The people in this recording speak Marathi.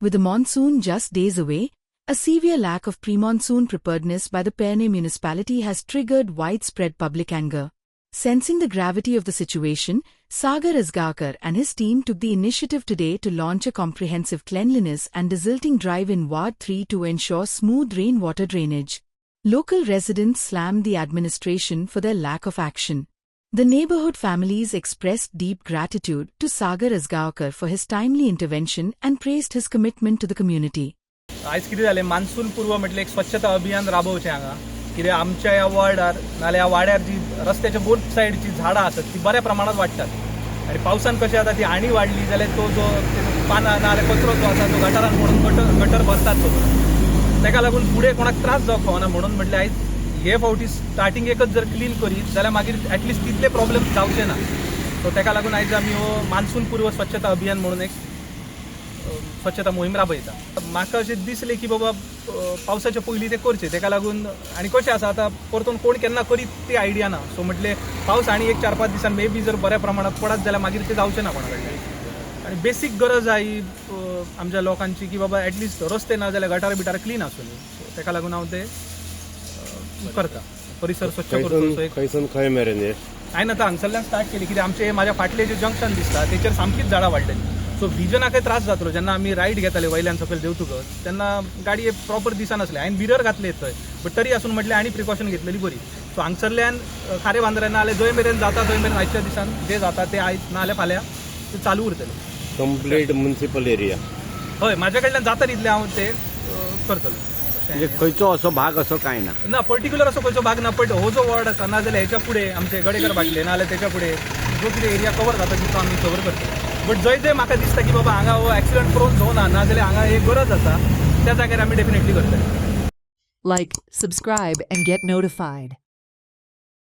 With the monsoon just days away, a severe lack of pre-monsoon preparedness by the Perne municipality has triggered widespread public anger. Sensing the gravity of the situation, Sagar Asgaonkar and his team took the initiative today to launch a comprehensive cleanliness and desilting drive in Ward 3 to ensure smooth rainwater drainage. Local residents slammed the administration for their lack of action. The neighborhood families expressed deep gratitude to Sagar Asgaonkar for his timely intervention and praised his commitment to the community. आज कितें जालें मान्सून पूर्व म्हटलें एक स्वच्छता अभियान राबोवचें हांगा कित्याक आमच्या ह्या वॉर्डार नाल्यार ह्या वाड्यार जी रस्त्याच्या बोथ सायडीची झाडां आसात ती बऱ्या प्रमाणात वाडटात आनी पावसान कशें जाता ती आनी वाडली जाल्यार तो जो पानां नाल्यार कचरो जो आसा तो गटारान म्हणून गटर भरतात सगळो ताका लागून फुडें कोणाक त्रास जावंक फावना म्हणून म्हटलें आयज हे फावटी स्टार्टींग एकच जर क्लीन करीत जाल्यार मागीर एटलिस्ट तितले प्रॉब्लेम जावचे ना सो ताका लागून आयज आमी हो मान्सून पूर्व स्वच्छता अभियान म्हणून एक स्वच्छता मोहीम राबयता म्हाका अशें दिसलें की बाबा पावसाच्या पयलीं ते करचें ताका लागून आनी कशें आसा आतां परतून कोण केन्ना करीत ती आयडिया ना सो म्हटलें पावस आनी एक 4-5 दिसान मे बी जर बऱ्या प्रमाणात पडत जाल्यार मागीर ते जावचें ना कोणा कडल्यान आनी बेसीक गरज आहा ही आमच्या लोकांची की बाबा एटलिस्ट रस्ते ना जाल्यार गटार बिटार क्लीन आसूं सो ताका लागून हांव ते करता परिसर स्वच्छ करता खंयसून खंय मेरेन हांवें आतां हांगसरल्यान स्टार्ट केली कित्याक आमचे म्हाज्या फाटलें जें जंक्शन दिसता तेचेर सामकीच झाडां वाडलेलीं सो विजनाकय त्रास जातलो जेन्ना आमी रायड घेताले वयल्यान सकयल देंवतकच तेन्ना गाडये प्रॉपर दिसनासले हांवें मिरर घातले थंय बट तरी आसून म्हटलें आनी प्रिकॉशन घेतलेली बरी सो हांगसरल्यान खारे बांद्रे ना जाल्यार जंय मेरेन जाता थंय मेरेन आयच्या दिसान जे जाता ते आयज ना जाल्यार फाल्यां ते चालू उरतले कंप्लीट म्युनिसिपल एरिया हय म्हाज्या कडल्यान जाता तितलें हांव ते करतलो म्हणजे खंयचो असो भाग असो कांय ना पर्टिक्युलर असो खंयचो भाग ना बट हो जो वॉर्ड आसा ना जाल्यार हेच्या फुडें आमचे गडेकर बाटले ना जाल्यार तेच्या फुडें जो कितें एरिया कवर जाता तितलो आमी कवर करता बट जंय जंय म्हाका दिसता की बाबा हांगा हो एक्सिडंट प्रोन झोन आहा ना जाल्यार हांगा एक गरज आसा त्या जाग्यार आमी डेफिनेटली करतले. Like, subscribe and get notified.